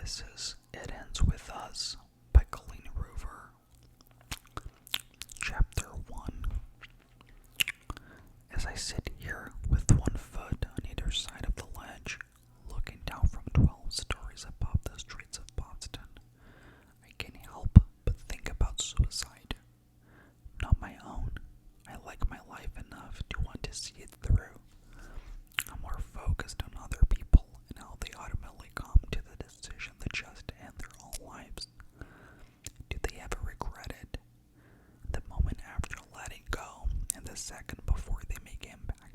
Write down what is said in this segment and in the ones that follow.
This is It Ends With Us by Colleen Hoover. Chapter 1. As I sit here with one foot on either side of the ledge, looking down from 12 stories above the streets of Boston, I can't help but think about suicide. Not my own. I like my life enough to want to see it through. I'm more focused on other people and how they ultimately come to the decision to just end their own lives. Do they ever regret it? The moment after letting go and the second before they make impact.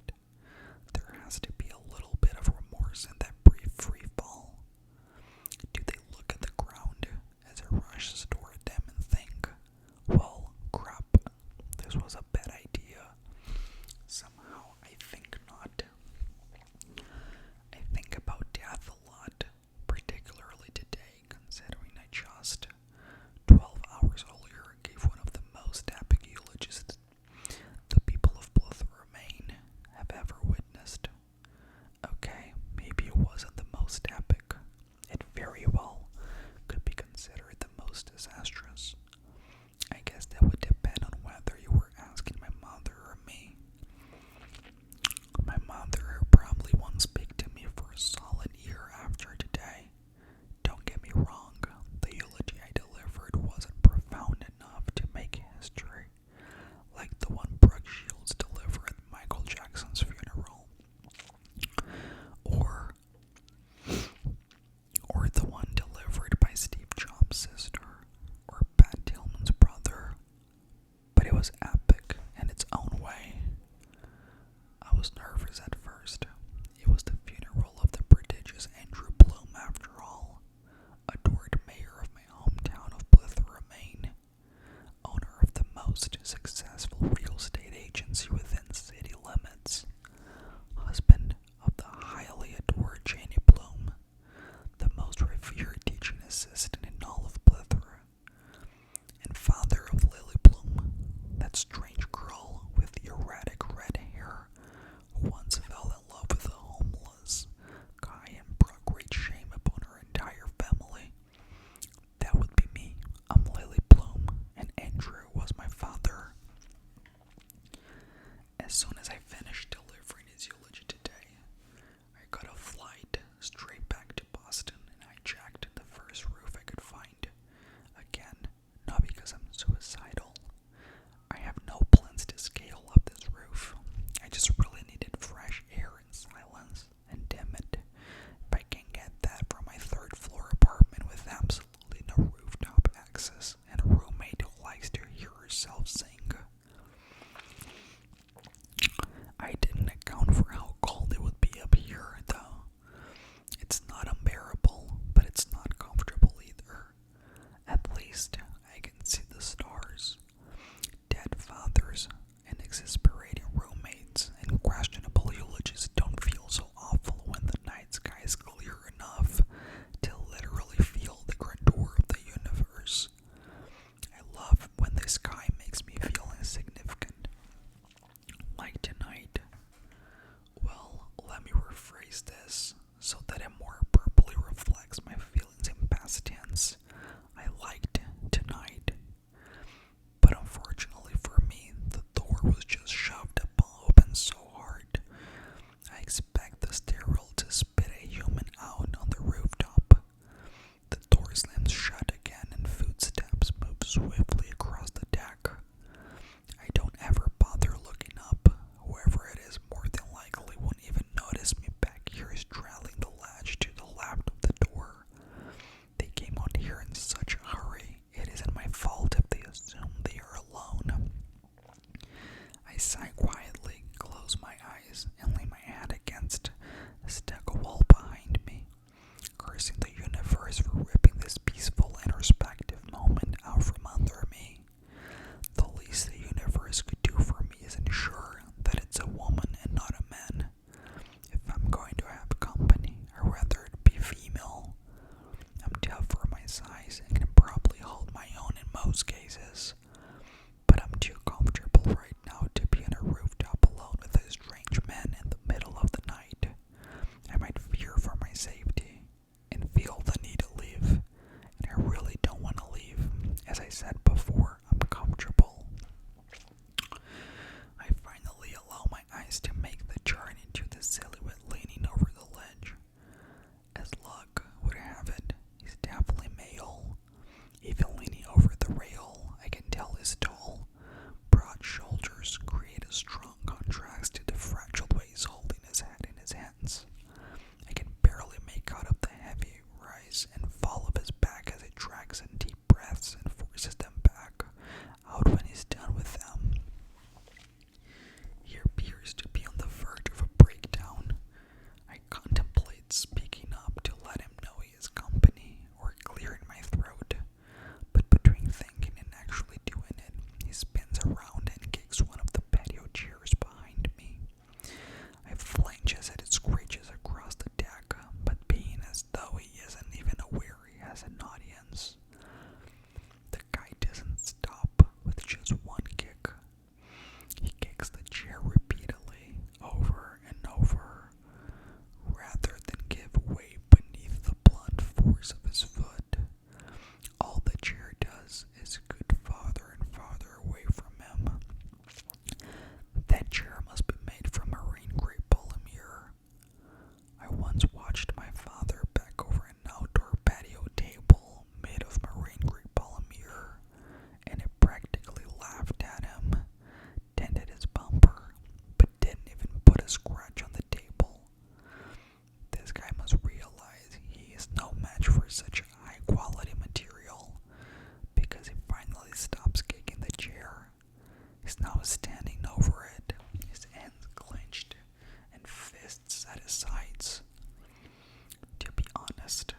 honest,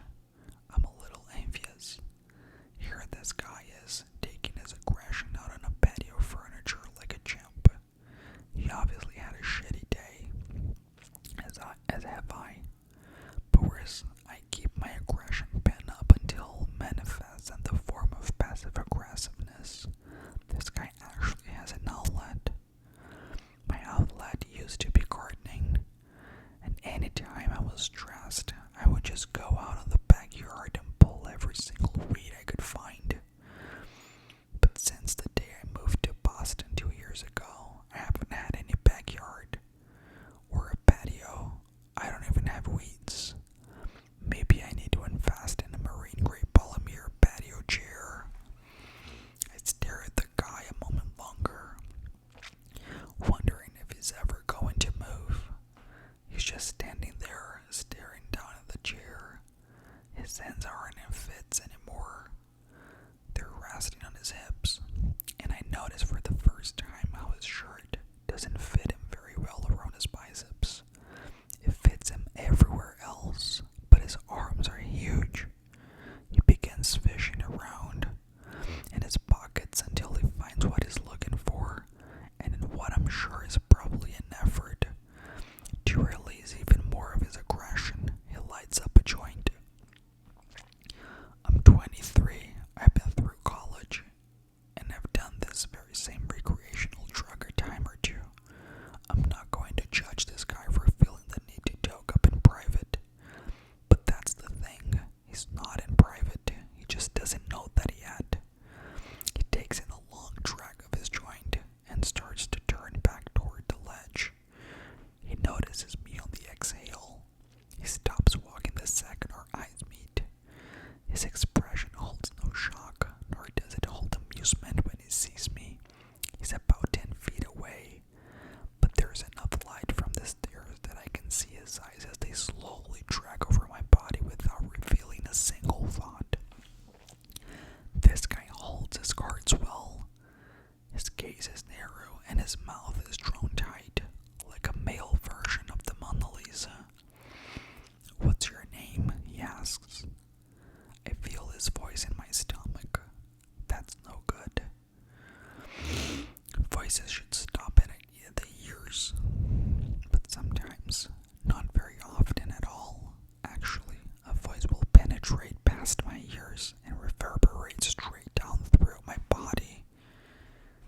I'm a little envious. Here this guy is, taking his aggression out on a patio furniture like a champ. He obviously had a shitty day, as have I. But whereas I keep my aggression pent up until it manifests in the form of passive aggressiveness, this guy actually has an outlet. My outlet used to be gardening, and anytime I was stressed, I would just go out in the backyard and pull every single weed I could find. But since the day I moved to Boston 2 years ago, I haven't had any backyard or a patio. I don't even have weeds. Maybe I need to invest in a marine-grade polymer patio chair. I stare at the guy a moment longer, wondering if he's ever going to move. He's just standing there, staring down at the chair. His hands aren't in fits anymore. They're resting on his hips, and I notice for the first time how his shirt doesn't fit him very well around his biceps. It fits him everywhere else, but his arms are huge. He begins fishing around in his pockets until he finds what he's looking for, and in what I'm sure is probably an effort to release even more of his aggression, he lights up a joint. I'm 23, I've been through college, and I've done this very same recreational drug a time or two. I'm not going to judge this guy for feeling the need to toke up in private, but that's the thing, he's not in private, he just doesn't know that yet. He takes in a long drag of his joint and starts to turn back toward the ledge. He notices me on the exhale. He stops walking the second our eyes meet. His expression holds no shock, nor does it hold amusement when he sees me. He's about 10 feet away, but there's enough light from the stairs that I can see his eyes as they slowly drag over my body without revealing a single thought. This guy holds his cards well. His gaze is narrow and his mouth is drawn tight, like a male version of the Mona Lisa. "What's your name?" he asks. I feel his voice in my stomach. That's no good. Voices should stop at the ears, but sometimes, not very often at all. Actually, a voice will penetrate past my ears and reverberate straight down through my body.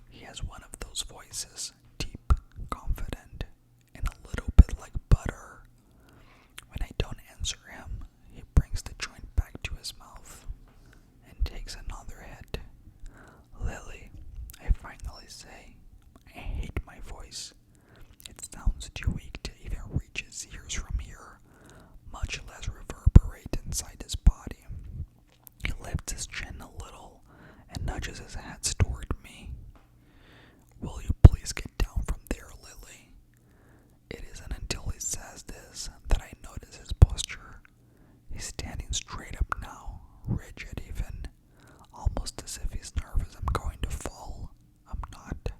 He has one of those voices, deep, confident, and a little bit like butter. When I don't answer him, he brings the joint back to his mouth and takes another hit. "Lily," I finally say. I hate my voice. It sounds too weak to even reach his ears from here, much less reverberate inside his body. He lifts his chin a little and nudges his hands toward me. "Will you please get down from there, Lily?" It isn't until he says this that I notice his posture. He's standing straight up now, rigid even, almost as if he's nervous I'm going to fall. I'm not.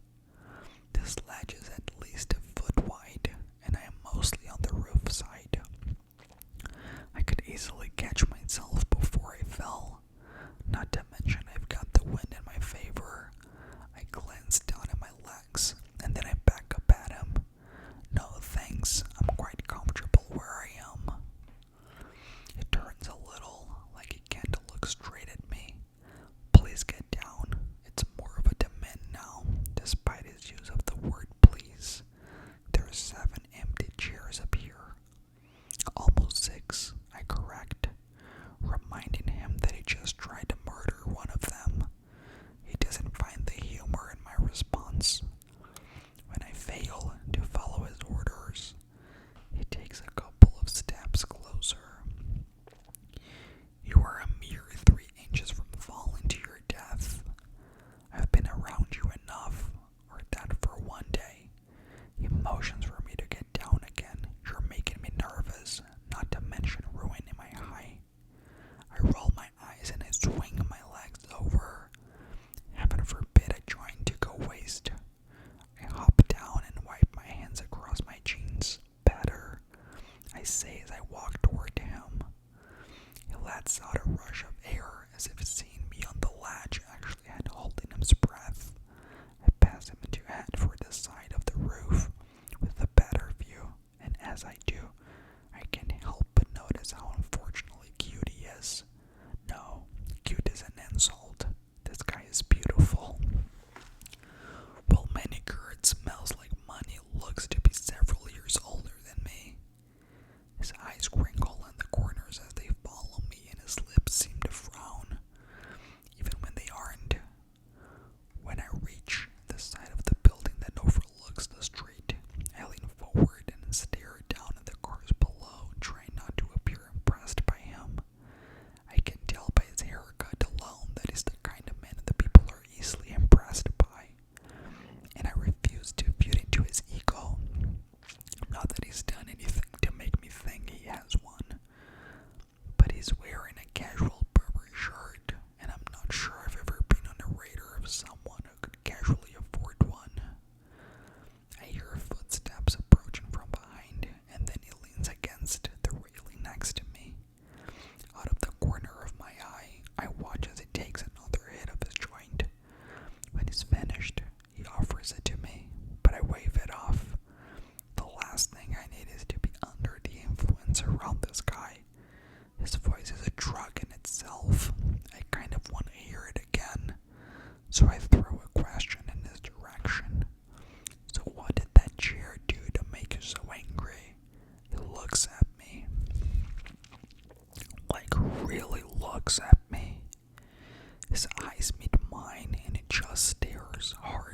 This ledge is at least a foot wide, and I am mostly on the roof side. I could easily catch myself before I fell. Not to mention I've got the wind in my favor. I glance down at my legs, and then I back up at him. "No thanks, I'm quite comfortable where I am." He turns a little, like he can't look straight at me. "Please get down." It's more of a demand now, despite his use of the word please. There are 7 empty chairs up here. Almost 6, I correct, reminding him that he just tried to murder one of them. He doesn't find the humor in my response. When I fail to follow his orders, he takes a couple of steps closer. "You are a mere 3 inches from falling to your death. I've been around you enough, or that for one day." He motions for me to get down again. "You're making me nervous, not to mention ruining my high." I roll my eyes and I swing my legs over. Heaven forbid I join to go waste. I hop down and wipe my hands across my jeans. "Better," I say as I walk toward him. lets out a rush of air as if seeing me on the ledge actually had holding his breath. I pass him to head for the side of the roof with a better view, and as I do, I can't help but notice how unfortunately cute he is. No, cute is an insult. This guy is beautiful. While manicured smells like money, looks to be several years older than me. His eyes crinkle in the corners as they follow me, and his lips seem to frown, even when they aren't. When I reach the side of the building that overlooks the street, I lean forward and stare down at the cars below, trying not to appear impressed by him. I can tell by his haircut alone that he's the kind of man that people are easily impressed by, and I refuse to feed into his ego. Not that he's done anything to make me think he has one, but he's wearing a casual Burberry shirt, and I'm not sure I've ever been on a radar of someone who could casually afford one. I hear footsteps approaching from behind, and then he leans against the railing next to me. Out of the corner of my eye, I watch as he takes another hit of his joint. When he's finished, he offers it to me, but I wave it off. The last thing I need is to be under the influence around this guy. His voice is a drug in itself. I kind of want to hear it again, so I throw a question in his direction. So what did that chair do to make you so angry? He looks at me. Like, really looks at me. His eyes meet mine, and he just stares hard